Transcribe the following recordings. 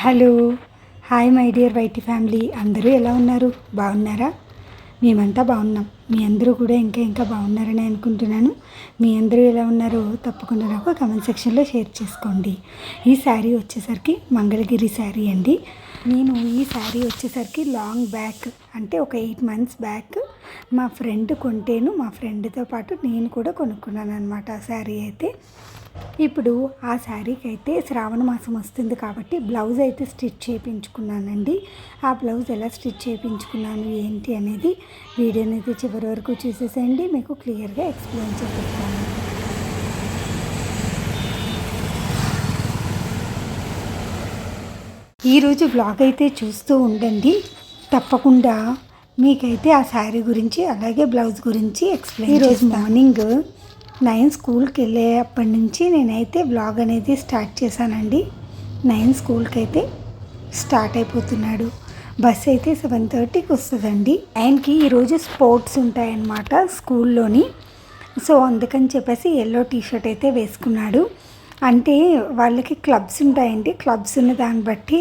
Hello hi my dear YT family, అందరూ ఎలా ఉన్నారు? బాగున్నారా? మేమంతా బాగున్నాం. మీ అందరూ కూడా ఇంకా బాగున్నారని అనుకుంటున్నాను. మీ అందరూ ఎలా ఉన్నారో తప్పకుండా నాకు కమెంట్ సెక్షన్లో షేర్ చేసుకోండి. ఈ శారీ వచ్చేసరికి మంగళగిరి శారీ అండి. నేను ఈ శారీ వచ్చేసరికి లాంగ్ బ్యాక్, అంటే ఒక 8 months బ్యాక్ మా ఫ్రెండ్ కొంటేను మా ఫ్రెండ్తో పాటు నేను కూడా కొనుక్కున్నాను అనమాట ఆ శారీ అయితే. ఇప్పుడు ఆ శారీకి అయితే శ్రావణ మాసం వస్తుంది కాబట్టి బ్లౌజ్ అయితే స్టిచ్ చేయించుకున్నానండి. ఆ బ్లౌజ్ ఎలా స్టిచ్ చేయించుకున్నాను ఏంటి అనేది వీడియోని అయితే చివరి వరకు చూసేసేయండి, మీకు క్లియర్గా ఎక్స్ప్లెయిన్ చేస్తాను. ఈరోజు బ్లాగ్ అయితే చూస్తూ ఉండండి, తప్పకుండా మీకైతే ఆ శారీ గురించి అలాగే బ్లౌజ్ గురించి ఎక్స్ప్లెయిన్. ఈరోజు మార్నింగ్ 9 స్కూల్కి వెళ్ళేప్పటి నుంచి నేనైతే బ్లాగ్ అనేది స్టార్ట్ చేశానండి. 9 స్కూల్కి అయితే స్టార్ట్ అయిపోతున్నాడు. బస్ అయితే 7:30కి వస్తుందండి. ఆయనకి ఈరోజు స్పోర్ట్స్ ఉంటాయన్నమాట స్కూల్లోని. సో అందుకని చెప్పేసి ఎల్లో టీషర్ట్ అయితే వేసుకున్నాడు. అంటే వాళ్ళకి క్లబ్స్ ఉంటాయండి. క్లబ్స్ ఉన్న దాన్ని బట్టి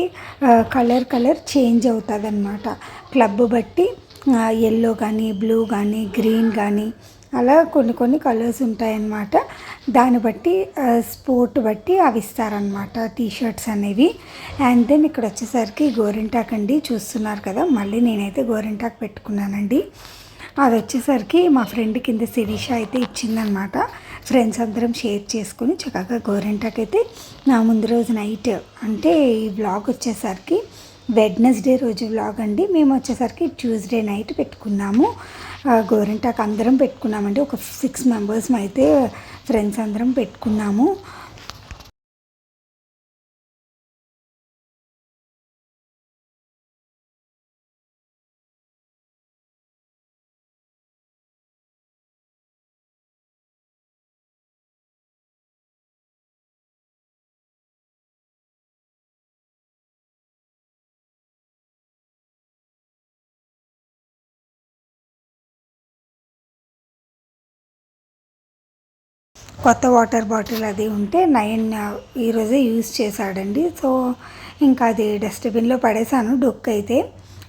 కలర్ చేంజ్ అవుతుంది అన్నమాట. క్లబ్ బట్టి ఎల్లో కానీ బ్లూ కానీ గ్రీన్ కానీ అలా కొన్ని కలర్స్ ఉంటాయన్నమాట. దాన్ని బట్టి స్పోర్ట్ బట్టి అవి ఇస్తారనమాట టీషర్ట్స్ అనేవి. అండ్ దెన్ ఇక్కడ వచ్చేసరికి గోరింటాక్ అండి, చూస్తున్నారు కదా. మళ్ళీ నేనైతే గోరింటాక్ పెట్టుకున్నానండి. అది వచ్చేసరికి మా ఫ్రెండ్ కింద శిరీష అయితే ఇచ్చిందనమాట. ఫ్రెండ్స్ అందరం షేర్ చేసుకుని చక్కగా గోరింటాక్ అయితే నా ముందు రోజు నైట్, అంటే ఈ వ్లాగ్ వచ్చేసరికి వెడ్నెస్డే రోజు వ్లాగ్ అండి. మేము వచ్చేసరికి ట్యూస్డే నైట్ పెట్టుకున్నాము. గోరింటాక్ అందరం పెట్టుకున్నామండి. ఒక 6 members అయితే ఫ్రెండ్స్ అందరం పెట్టుకున్నాము. కొత్త వాటర్ బాటిల్ అది ఉంటే 9 ఈరోజే యూజ్ చేశాడండి. సో ఇంకా అది డస్ట్బిన్లో పడేసాను. డొక్కు అయితే,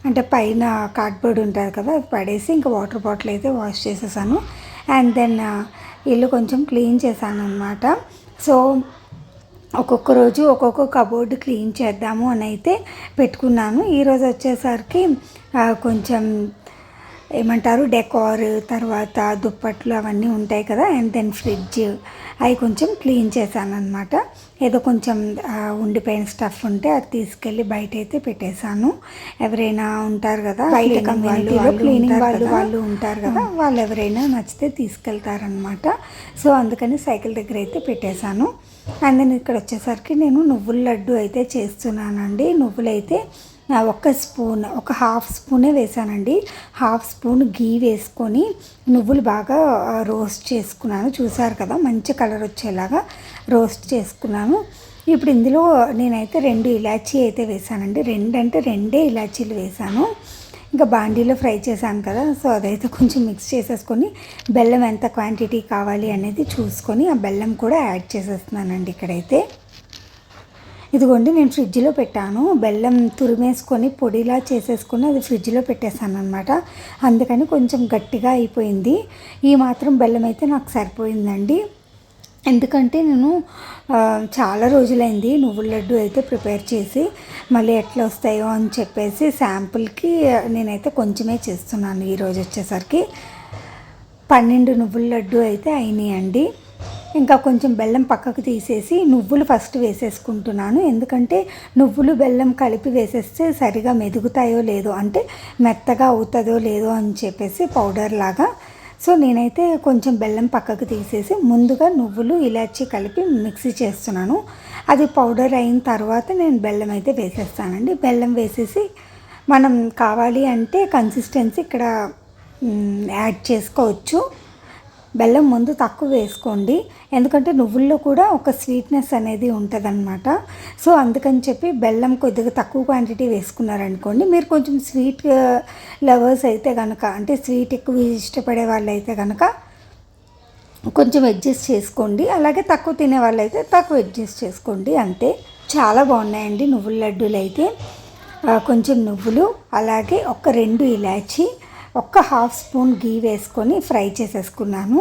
అంటే పైన కార్డ్బోర్డ్ ఉంటుంది కదా, అది పడేసి ఇంకా వాటర్ బాటిల్ అయితే వాష్ చేసేసాను. అండ్ దెన్ ఇల్లు కొంచెం క్లీన్ చేశాను అనమాట. సో ఒక్కొక్క రోజు ఒక్కొక్క కబోర్డ్ క్లీన్ చేద్దాము అని అయితే పెట్టుకున్నాను. ఈరోజు వచ్చేసరికి కొంచెం ఏమంటారు డెకార్, తర్వాత దుప్పట్లు అవన్నీ ఉంటాయి కదా, అండ్ దెన్ ఫ్రిడ్జ్ అవి కొంచెం క్లీన్ చేశాను అనమాట. ఏదో కొంచెం ఉండిపోయిన స్టఫ్ ఉంటే అది తీసుకెళ్ళి బయట అయితే పెట్టేశాను. ఎవరైనా ఉంటారు కదా బయట కమ్యూనిటీలో క్లీనింగ్ వాళ్ళు ఉంటారు కదా, వాళ్ళు ఎవరైనా నచ్చితే తీసుకెళ్తారనమాట. సో అందుకని సైకిల్ దగ్గర అయితే పెట్టేశాను. అండ్ దెన్ ఇక్కడ వచ్చేసరికి నేను నువ్వుల లడ్డు అయితే చేస్తున్నానండి. నువ్వులైతే ఒక హాఫ్ స్పూనే వేసానండి. హాఫ్ స్పూన్ గీ వేసుకొని నువ్వులు బాగా రోస్ట్ చేసుకున్నాను. చూసారు కదా, మంచి కలర్ వచ్చేలాగా రోస్ట్ చేసుకున్నాను. ఇప్పుడు ఇందులో నేనైతే 2 ఇలాచీ అయితే వేసానండి. 2 ఇలాచీలు వేసాను. ఇంకా బాండీలో ఫ్రై చేశాను కదా, సో అదైతే కొంచెం మిక్స్ చేసేసుకొని బెల్లం ఎంత క్వాంటిటీ కావాలి అనేది చూసుకొని ఆ బెల్లం కూడా యాడ్ చేసేస్తున్నానండి ఇక్కడైతే. ఇదిగోండి నేను ఫ్రిడ్జ్లో పెట్టాను. బెల్లం తురిమేసుకొని పొడిలా చేసేసుకొని అది ఫ్రిడ్జ్లో పెట్టేశాను అనమాట. అందుకని కొంచెం గట్టిగా అయిపోయింది. ఈ మాత్రం బెల్లం అయితే నాకు సరిపోయిందండి. ఎందుకంటే నేను చాలా రోజులైంది నువ్వుల లడ్డు అయితే ప్రిపేర్ చేసి, మళ్ళీ ఎట్లా వస్తాయో అని చెప్పేసి శాంపుల్కి నేనైతే కొంచెమే చేస్తున్నాను. ఈరోజు వచ్చేసరికి 12 నువ్వుల లడ్డు అయితే అయినాయండి. ఇంకా కొంచెం బెల్లం పక్కకు తీసేసి నువ్వులు ఫస్ట్ వేసేసుకుంటున్నాను. ఎందుకంటే నువ్వులు బెల్లం కలిపి వేసేస్తే సరిగా మెదుగుతాయో లేదో, అంటే మెత్తగా అవుతుందో లేదో అని చెప్పేసి పౌడర్ లాగా. సో నేనైతే కొంచెం బెల్లం పక్కకు తీసేసి ముందుగా నువ్వులు ఇలాచీ కలిపి మిక్సీ చేస్తున్నాను. అది పౌడర్ అయిన తర్వాత నేను బెల్లం అయితే వేసేస్తానండి. బెల్లం వేసేసి మనం కావాలి అంటే కన్సిస్టెన్సీ ఇక్కడ యాడ్ చేసుకోవచ్చు. బెల్లం ముందు తక్కువ వేసుకోండి, ఎందుకంటే నువ్వుల్లో కూడా ఒక స్వీట్నెస్ అనేది ఉంటుందన్నమాట. సో అందుకని చెప్పి బెల్లం కొద్దిగా తక్కువ క్వాంటిటీ వేసుకున్నారనుకోండి. మీరు కొంచెం స్వీట్ లవర్స్ అయితే కనుక, అంటే స్వీట్ ఎక్కువ ఇష్టపడే వాళ్ళు అయితే కనుక కొంచెం అడ్జస్ట్ చేసుకోండి. అలాగే తక్కువ తినే వాళ్ళు అయితే తక్కువ అడ్జస్ట్ చేసుకోండి, అంతే. చాలా బాగున్నాయండి నువ్వుల లడ్డూలు అయితే. కొంచెం నువ్వులు, అలాగే ఒక 2 ఇలాచి, ఒక హాఫ్ స్పూన్ గీ వేసుకొని ఫ్రై చేసేసుకున్నాను.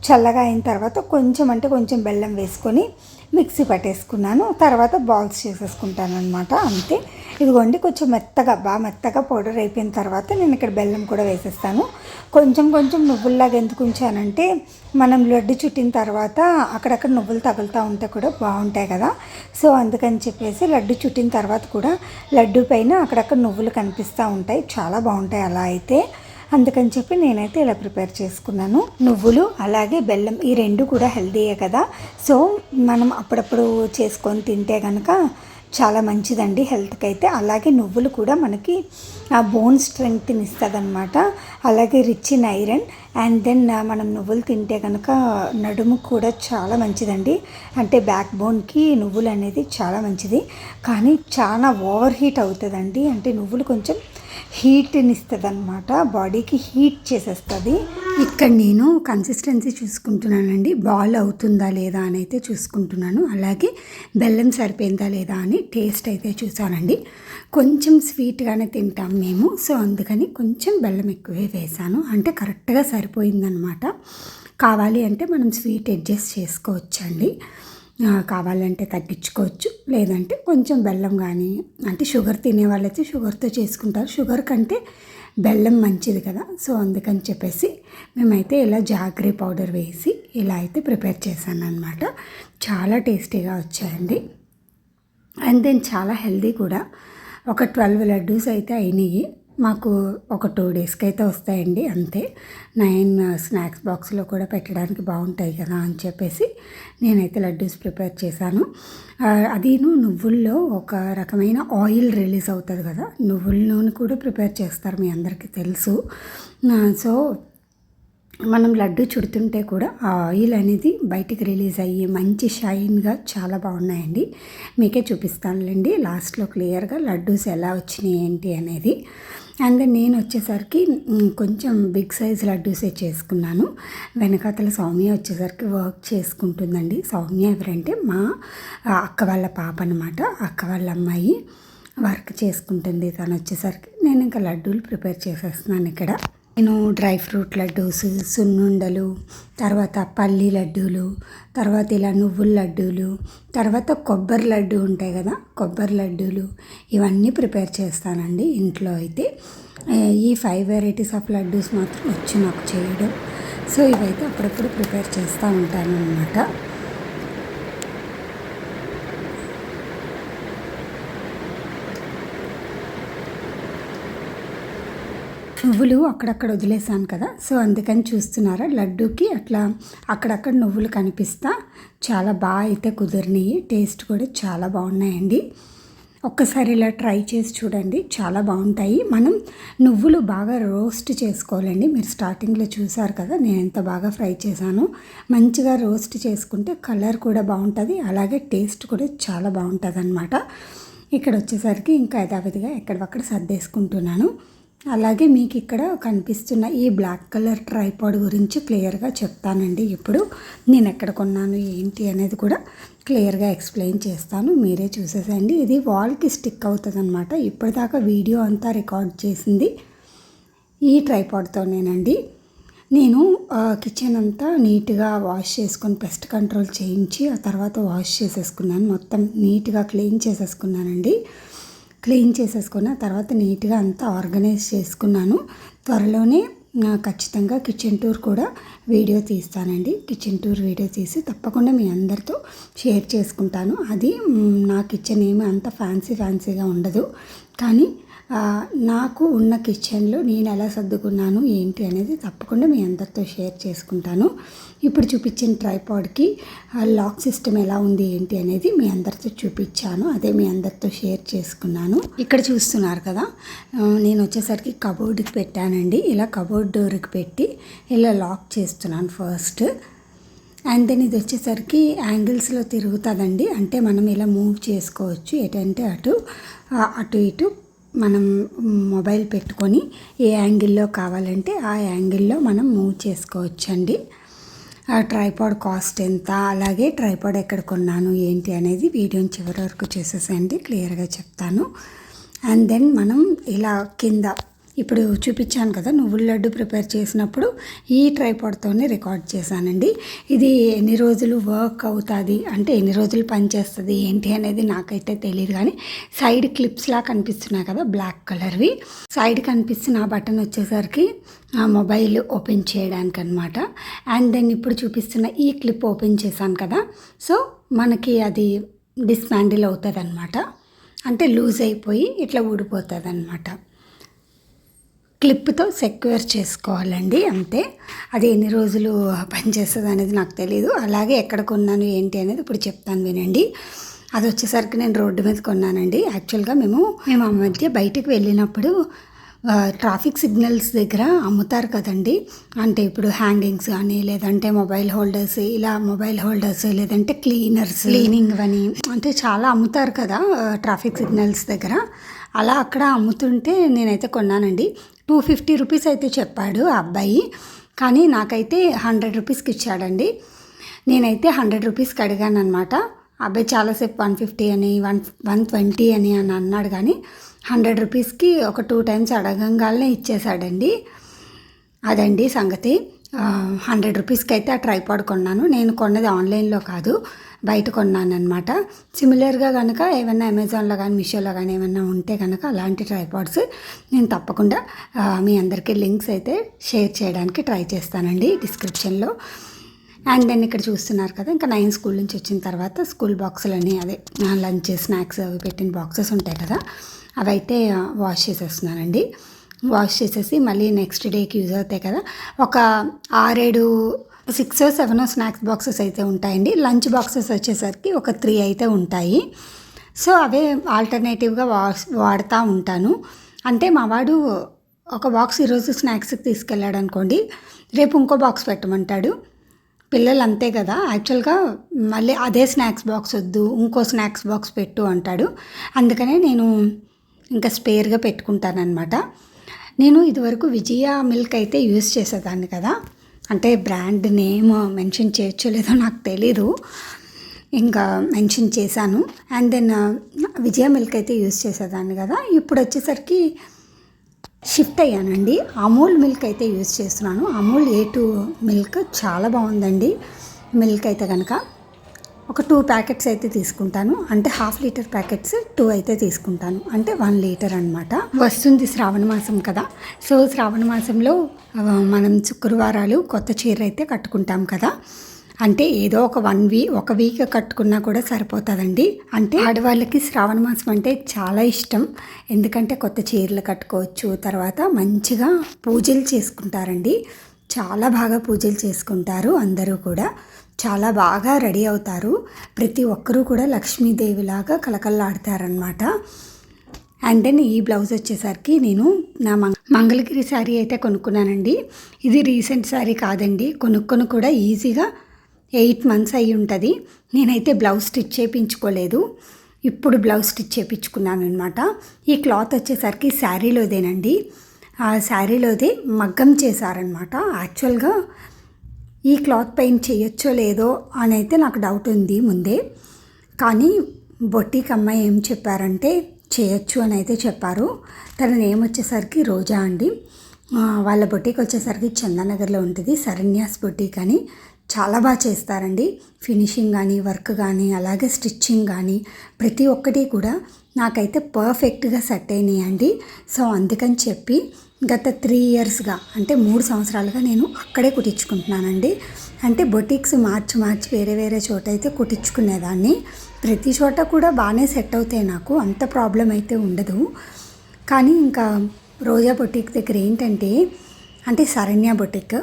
చల్లగా అయిన తర్వాత కొంచెం బెల్లం వేసుకొని మిక్సీ పట్టేసుకున్నాను. తర్వాత బాల్స్ చేసేసుకుంటాను అనమాట, అంతే. ఇదిగోండి కొంచెం బాగా మెత్తగా పౌడర్ అయిపోయిన తర్వాత నేను ఇక్కడ బెల్లం కూడా వేసేస్తాను. కొంచెం నువ్వుల్లాగా ఎందుకు ఉంచానంటే మనం లడ్డు చుట్టిన తర్వాత అక్కడక్కడ నువ్వులు తగులుతూ ఉంటే కూడా బాగుంటాయి కదా. సో అందుకని చెప్పేసి లడ్డు చుట్టిన తర్వాత కూడా లడ్డు పైన అక్కడక్కడ నువ్వులు కనిపిస్తూ ఉంటాయి, చాలా బాగుంటాయి అలా అయితే. అందుకని చెప్పి నేనైతే ఇలా ప్రిపేర్ చేసుకున్నాను. నువ్వులు అలాగే బెల్లం ఈ 2 కూడా హెల్తీయే కదా. సో మనం అప్పుడప్పుడు చేసుకొని తింటే కనుక చాలా మంచిదండి హెల్త్కి అయితే. అలాగే నువ్వులు కూడా మనకి ఆ బోన్ స్ట్రెంగ్త్ని ఇస్తుంది అనమాట. అలాగే rich in iron. And then మనం నువ్వులు తింటే కనుక నడుము కూడా చాలా మంచిదండి. అంటే బ్యాక్ బోన్కి నువ్వులు అనేది చాలా మంచిది. కానీ చాలా ఓవర్ హీట్ అవుతుందండి. అంటే నువ్వులు కొంచెం హీట్ని ఇస్తుంది అనమాట, బాడీకి హీట్ చేసేస్తుంది. ఇక్కడ నేను కన్సిస్టెన్సీ చూసుకుంటున్నానండి, బాల్ అవుతుందా లేదా అని అయితే చూసుకుంటున్నాను. అలాగే బెల్లం సరిపోయిందా లేదా అని టేస్ట్ అయితే చూసానండి. కొంచెం స్వీట్గానే తింటాం మేము, సో అందుకని కొంచెం బెల్లం ఎక్కువే వేసాను. అంటే కరెక్ట్గా సరిపోయిందనమాట. కావాలి అంటే మనం స్వీట్ అడ్జస్ట్ చేసుకోవచ్చండి, కావాలంటే తగ్గించుకోవచ్చు, లేదంటే కొంచెం బెల్లం కానీ, అంటే షుగర్ తినే వాళ్ళైతే షుగర్తో చేసుకుంటారు. షుగర్ కంటే బెల్లం మంచిది కదా. సో అందుకని చెప్పేసి మేమైతే ఇలా జాగరీ పౌడర్ వేసి ఇలా అయితే ప్రిపేర్ చేశాను అనమాట. చాలా టేస్టీగా వచ్చాయండి. అండ్ దెన్ చాలా హెల్దీ కూడా. ఒక 12 లడ్డూస్ అయితే అయినాయి మాకు. ఒక 2 డేస్కి అయితే వస్తాయండి అంతే. 9 స్నాక్స్ బాక్స్లో కూడా పెట్టడానికి బాగుంటాయి కదా అని చెప్పేసి నేనైతే లడ్డూస్ ప్రిపేర్ చేశాను. అదీను నువ్వుల్లో ఒక రకమైన ఆయిల్ రిలీజ్ అవుతుంది కదా, నువ్వుల నూనె కూడా ప్రిపేర్ చేస్తారు, మీ అందరికీ తెలుసు. సో మనం లడ్డు చుడుతుంటే కూడా ఆ ఆయిల్ అనేది బయటికి రిలీజ్ అయ్యి మంచి షైన్గా చాలా బాగున్నాయండి. మీకే చూపిస్తానులేండి లాస్ట్లో క్లియర్గా లడ్డూస్ ఎలా వచ్చినాయి ఏంటి అనేది. అండ్ నేను వచ్చేసరికి కొంచెం బిగ్ సైజ్ లడ్డూసే చేసుకున్నాను. వెనకాతల సౌమ్య వచ్చేసరికి వర్క్ చేసుకుంటుందండి. సౌమ్య ఎవరంటే మా అక్క వాళ్ళ పాప అనమాట, అక్క వాళ్ళ అమ్మాయి వర్క్ చేసుకుంటుంది. తను వచ్చేసరికి నేను ఇంకా లడ్డూలు ప్రిపేర్ చేసేస్తున్నాను ఇక్కడ. నేను డ్రై ఫ్రూట్ లడ్డూస్, సున్నుండలు, తర్వాత పల్లి లడ్డూలు, తర్వాత ఇలా నువ్వుల లడ్డూలు, తర్వాత కొబ్బరి లడ్డు ఉంటాయి కదా, కొబ్బరి లడ్డూలు, ఇవన్నీ ప్రిపేర్ చేస్తానండి ఇంట్లో అయితే. ఈ 5 వెరైటీస్ ఆఫ్ లడ్డూస్ మాత్రం వచ్చు నాకు చేయడం. సో ఇవైతే అప్పుడప్పుడు ప్రిపేర్ చేస్తూ ఉంటాను అన్నమాట. నువ్వులు అక్కడక్కడ వదిలేసాను కదా, సో అందుకని చూస్తున్నారా లడ్డూకి అట్లా అక్కడక్కడ నువ్వులు కనిపిస్తా చాలా బాగా అయితే కుదిరినాయి. టేస్ట్ కూడా చాలా బాగున్నాయండి. ఒక్కసారి ఇలా ట్రై చేసి చూడండి, చాలా బాగుంటాయి. మనం నువ్వులు బాగా రోస్ట్ చేసుకోవాలండి. మీరు స్టార్టింగ్లో చూసారు కదా నేను ఎంత బాగా ఫ్రై చేశాను. మంచిగా రోస్ట్ చేసుకుంటే కలర్ కూడా బాగుంటుంది, అలాగే టేస్ట్ కూడా చాలా బాగుంటుంది అన్నమాట. ఇక్కడ వచ్చేసరికి ఇంకా యథావిధిగా ఎక్కడక్కడ సర్దేసుకుంటున్నాను. అలాగే మీకు ఇక్కడ కనిపిస్తున్న ఈ బ్లాక్ కలర్ ట్రైపాడ్ గురించి క్లియర్గా చెప్తానండి. ఇప్పుడు నేను ఎక్కడ కొన్నాను ఏంటి అనేది కూడా క్లియర్గా ఎక్స్ప్లెయిన్ చేస్తాను, మీరే చూసేసండి. ఇది వాల్కి స్టిక్ అవుతుంది అనమాట. ఇప్పటిదాకా వీడియో అంతా రికార్డ్ చేసింది ఈ ట్రైపాడ్తోనేనండి. నేను కిచెన్ అంతా నీట్గా వాష్ చేసుకొని పెస్ట్ కంట్రోల్ చేయించి ఆ తర్వాత వాష్ చేసేసుకున్నాను. మొత్తం నీట్గా క్లీన్ చేసేసుకున్నానండి. క్లీన్ చేసేసుకున్న తర్వాత నీట్గా అంతా ఆర్గనైజ్ చేసుకున్నాను. త్వరలోనే ఖచ్చితంగా కిచెన్ టూర్ కూడా వీడియో తీస్తానండి. కిచెన్ టూర్ వీడియో తీసి తప్పకుండా మీ అందరితో షేర్ చేసుకుంటాను. అది నా కిచెన్ ఏమీ అంత ఫ్యాన్సీగా ఉండదు, కానీ నాకు ఉన్న కిచెన్లో నేను ఎలా సర్దుకున్నాను ఏంటి అనేది తప్పకుండా మీ అందరితో షేర్ చేసుకుంటాను. ఇప్పుడు చూపించిన ట్రైపాడ్కి లాక్ సిస్టమ్ ఎలా ఉంది ఏంటి అనేది మీ అందరితో చూపించాను, అదే మీ అందరితో షేర్ చేసుకున్నాను. ఇక్కడ చూస్తున్నారు కదా, నేను వచ్చేసరికి కబోర్డ్కి పెట్టానండి. ఇలా కబోర్డ్ డోర్కి పెట్టి ఇలా లాక్ చేస్తున్నాను ఫస్ట్. అండ్ దెన్ ఇది వచ్చేసరికి యాంగిల్స్లో తిరుగుతుందండి. అంటే మనం ఇలా మూవ్ చేసుకోవచ్చు, ఎటంటే అటు ఇటు మనం మొబైల్ పెట్టుకొని ఏ యాంగిల్లో కావాలంటే ఆ యాంగిల్లో మనం మూవ్ చేసుకోవచ్చండి. ట్రైపాడ్ కాస్ట్ ఎంత, అలాగే ట్రైపాడ్ ఎక్కడ కొన్నాను ఏంటి అనేది వీడియోని చివరి వరకు చేసేసేయండి, క్లియర్గా చెప్తాను. అండ్ దెన్ మనం ఇలా కింద ఇప్పుడు చూపించాను కదా నువ్వుల లడ్డు ప్రిపేర్ చేసినప్పుడు ఈ ట్రైపాడ్తోనే రికార్డ్ చేశానండి. ఇది ఎన్ని రోజులు వర్క్ అవుతుంది అంటే ఎన్ని రోజులు పనిచేస్తుంది ఏంటి అనేది నాకైతే తెలియదు, కానీ సైడ్ క్లిప్స్లా కనిపిస్తున్నాయి కదా బ్లాక్ కలర్వి, సైడ్ కనిపిస్తున్న ఆ బటన్ వచ్చేసరికి ఆ మొబైల్ ఓపెన్ చేయడానికి అనమాట. అండ్ దెన్ ఇప్పుడు చూపిస్తున్న ఈ క్లిప్ ఓపెన్ చేశాను కదా, సో మనకి అది డిస్మాండిల్ అవుతుంది అనమాట, అంటే లూజ్ అయిపోయి ఇట్లా ఊడిపోతుంది అనమాట. క్లిప్తో సెక్యూర్ చేసుకోవాలండి అంతే. అది ఎన్ని రోజులు పనిచేస్తుంది అనేది నాకు తెలీదు. అలాగే ఎక్కడ కొన్నాను ఏంటి అనేది ఇప్పుడు చెప్తాను వినండి. అది వచ్చేసరికి నేను రోడ్డు మీద కొన్నానండి. యాక్చువల్గా మేము ఆ మధ్య బయటికి వెళ్ళినప్పుడు ట్రాఫిక్ సిగ్నల్స్ దగ్గర అమ్ముతారు కదండి, అంటే ఇప్పుడు హ్యాంగింగ్స్ కానీ లేదంటే మొబైల్ హోల్డర్స్, ఇలా మొబైల్ హోల్డర్స్ లేదంటే క్లీనింగ్ అని అంటే చాలా అమ్ముతారు కదా ట్రాఫిక్ సిగ్నల్స్ దగ్గర. అలా అక్కడ అమ్ముతుంటే నేనైతే కొన్నానండి. 250 రూపీస్ అయితే చెప్పాడు ఆ అబ్బాయి, కానీ నాకైతే 100 రూపీస్కి ఇచ్చాడండి. నేనైతే 100 రూపీస్కి అడిగాను అనమాట. అబ్బాయి చాలాసేపు 150 అని 120 అని అన్నాడు, కానీ 100 రూపీస్కి ఒక 2 టైమ్స్ అడగంగానే ఇచ్చేసాడండి. అదండి సంగతి. 100 రూపీస్కి అయితే ఆ ట్రైపాడ్ కొన్నాను. నేను కొన్నది ఆన్లైన్లో కాదు, బయట కొన్నాను అనమాట. సిమిలర్గా కనుక ఏమన్నా అమెజాన్లో కానీ మీషోలో కానీ ఏమన్నా ఉంటే కనుక అలాంటి ట్రైపాడ్స్ నేను తప్పకుండా మీ అందరికీ లింక్స్ అయితే షేర్ చేయడానికి ట్రై చేస్తానండి డిస్క్రిప్షన్లో. అండ్ దెన్ ఇక్కడ చూస్తున్నారు కదా, ఇంకా 9 స్కూల్ నుంచి వచ్చిన తర్వాత స్కూల్ బాక్సులని అదే లంచ్ స్నాక్స్ అవి పెట్టిన బాక్సెస్ ఉంటాయి కదా, అవి అయితే వాష్ చేసేస్తున్నానండి. వాష్ చేసేసి మళ్ళీ నెక్స్ట్ డేకి యూజ్ అవుతాయి కదా, ఒక 6-7 స్నాక్స్ బాక్సెస్ అయితే ఉంటాయండి. లంచ్ బాక్సెస్ వచ్చేసరికి ఒక 3 అయితే ఉంటాయి. సో అవే ఆల్టర్నేటివ్గా వాడుతూ ఉంటాను. అంటే మా వాడు ఒక బాక్స్ ఈరోజు స్నాక్స్కి తీసుకెళ్ళాడు అనుకోండి, రేపు ఇంకో బాక్స్ పెట్టమంటాడు. పిల్లలు అంతే కదా, యాక్చువల్గా మళ్ళీ అదే స్నాక్స్ బాక్స్ వద్దు ఇంకో స్నాక్స్ బాక్స్ పెట్టు అంటాడు. అందుకనే నేను ఇంకా స్పేర్గా పెట్టుకుంటానమాట. నేను ఇదివరకు విజయ మిల్క్ అయితే యూజ్ చేసేదాన్ని కదా, అంటే బ్రాండ్ నేమ్ మెన్షన్ చేయొచ్చో లేదో నాకు తెలీదు, ఇంకా మెన్షన్ చేశాను. అండ్ దెన్ విజయ మిల్క్ అయితే యూజ్ చేసేదాన్ని కదా. ఇప్పుడు వచ్చేసరికి షిఫ్ట్ అయ్యానండి, అమూల్ మిల్క్ అయితే యూజ్ చేస్తున్నాను. అమూల్ A2 మిల్క్ చాలా బాగుందండి. మిల్క్ అయితే కనుక ఒక 2 ప్యాకెట్స్ అయితే తీసుకుంటాను, అంటే 1/2 లీటర్ ప్యాకెట్స్ 2 అయితే తీసుకుంటాను, అంటే 1 లీటర్ అనమాట. వస్తుంది శ్రావణ మాసం కదా, సో శ్రావణ మాసంలో మనం శుక్రవారాలు కొత్త చీర అయితే కట్టుకుంటాం కదా, అంటే ఏదో ఒక వీక్ కట్టుకున్నా కూడా సరిపోతుందండి. అంటే ఆడవాళ్ళకి శ్రావణ మాసం అంటే చాలా ఇష్టం, ఎందుకంటే కొత్త చీరలు కట్టుకోవచ్చు, తర్వాత మంచిగా పూజలు చేసుకుంటారండి. చాలా బాగా పూజలు చేసుకుంటారు, అందరూ కూడా చాలా బాగా రెడీ అవుతారు. ప్రతి ఒక్కరూ కూడా లక్ష్మీదేవిలాగా కలకల్లాడతారనమాట. అండ్ దెన్ ఈ బ్లౌజ్ వచ్చేసరికి నేను నా మంగళగిరి శారీ అయితే కొనుక్కున్నానండి. ఇది రీసెంట్ శారీ కాదండి, కొనుక్కొని కూడా ఈజీగా 8 months అయ్యి ఉంటుంది. నేనైతే బ్లౌజ్ స్టిచ్ చేయించుకోలేదు, ఇప్పుడు బ్లౌజ్ స్టిచ్ చేయించుకున్నాను అనమాట. ఈ క్లాత్ వచ్చేసరికి శారీలోదేనండి, ఆ శారీలోదే మగ్గం చేశారనమాట. యాక్చువల్గా ఈ క్లాత్ పెయింట్ చేయొచ్చో లేదో అని అయితే నాకు డౌట్ ఉంది ముందే, కానీ బొట్టికి అమ్మాయి ఏం చెప్పారంటే చేయొచ్చు అని అయితే చెప్పారు. తన నేమ్ వచ్చేసరికి రోజా అండి. వాళ్ళ బొట్టికి వచ్చేసరికి చందానగర్లో ఉంటుంది, శరణ్యాస్ బొట్టిక్ అని. చాలా బాగా చేస్తారండి, ఫినిషింగ్ కానీ వర్క్ కానీ అలాగే స్టిచ్చింగ్ కానీ ప్రతి ఒక్కటి కూడా నాకైతే పర్ఫెక్ట్గా సెట్ అయినాయండి. సో అందుకని చెప్పి గత 3 yearsగా అంటే 3 సంవత్సరాలుగా నేను అక్కడే కుట్టించుకుంటున్నానండి. అంటే బొటిక్స్ మార్చి వేరే చోట అయితే కుట్టించుకునేదాన్ని. ప్రతి చోట కూడా బాగానే సెట్ అవుతాయి, నాకు అంత ప్రాబ్లం అయితే ఉండదు. కానీ ఇంకా రోజా బొటిక్ దగ్గర ఏంటంటే, అంటే శరణ్య బొటిక్,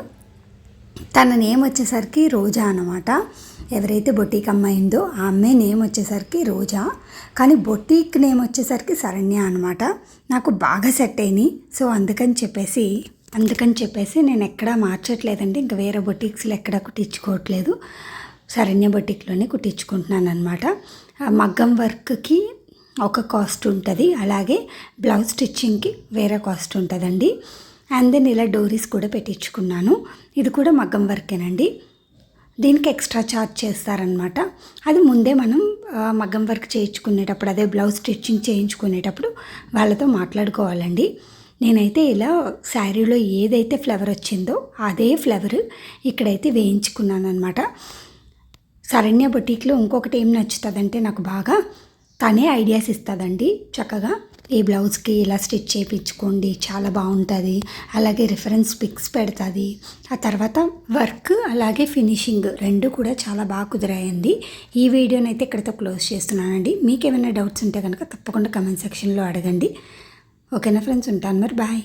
తన నేమ్ వచ్చేసరికి రోజా అన్నమాట. ఎవరైతే బొటీక్ అమ్మాయి ఉందో ఆ అమ్మాయి నేమ్ వచ్చేసరికి రోజా, కానీ బొటీక్ నేమ్ వచ్చేసరికి శరణ్య అనమాట. నాకు బాగా సెట్ అయినాయి. సో అందుకని చెప్పేసి నేను ఎక్కడా మార్చట్లేదండి, ఇంకా వేరే బొటీక్స్లో ఎక్కడా కుట్టించుకోవట్లేదు, శరణ్య బొటీక్లోనే కుట్టించుకుంటున్నాను అనమాట. మగ్గం వర్క్కి ఒక కాస్ట్ ఉంటుంది, అలాగే బ్లౌజ్ స్టిచ్చింగ్కి వేరే కాస్ట్ ఉంటుందండి. అండ్ దెన్ ఇలా డోరీస్ కూడా పెట్టించుకున్నాను, ఇది కూడా మగ్గం వర్కేనండి. దీనికి ఎక్స్ట్రా ఛార్జ్ చేస్తారనమాట. అది ముందే మనం మగ్గం వర్క్ చేయించుకునేటప్పుడు, అదే బ్లౌజ్ స్టిచ్చింగ్ చేయించుకునేటప్పుడు వాళ్ళతో మాట్లాడుకోవాలండి. నేనైతే ఇలా శారీలో ఏదైతే ఫ్లవర్ వచ్చిందో అదే ఫ్లవర్ ఇక్కడైతే వేయించుకున్నాను అనమాట. శరణ్య బొటీక్లో ఇంకొకటి ఏం నచ్చుతుందంటే నాకు బాగా, తనే ఐడియాస్ ఇస్తుందండి. చక్కగా ఈ బ్లౌజ్కి ఇలా స్టిచ్ చేయించుకోండి, చాలా బాగుంటుంది, అలాగే రిఫరెన్స్ పిక్స్ పెడుతుంది. ఆ తర్వాత వర్క్ అలాగే ఫినిషింగ్ రెండు కూడా చాలా బాగా కుదిరాయండి. ఈ వీడియోని అయితే ఇక్కడితో క్లోజ్ చేస్తున్నానండి. మీకు ఏమైనా డౌట్స్ ఉంటే కనుక తప్పకుండా కమెంట్ సెక్షన్లో అడగండి. ఓకేనా ఫ్రెండ్స్, ఉంటాను మరి, బాయ్.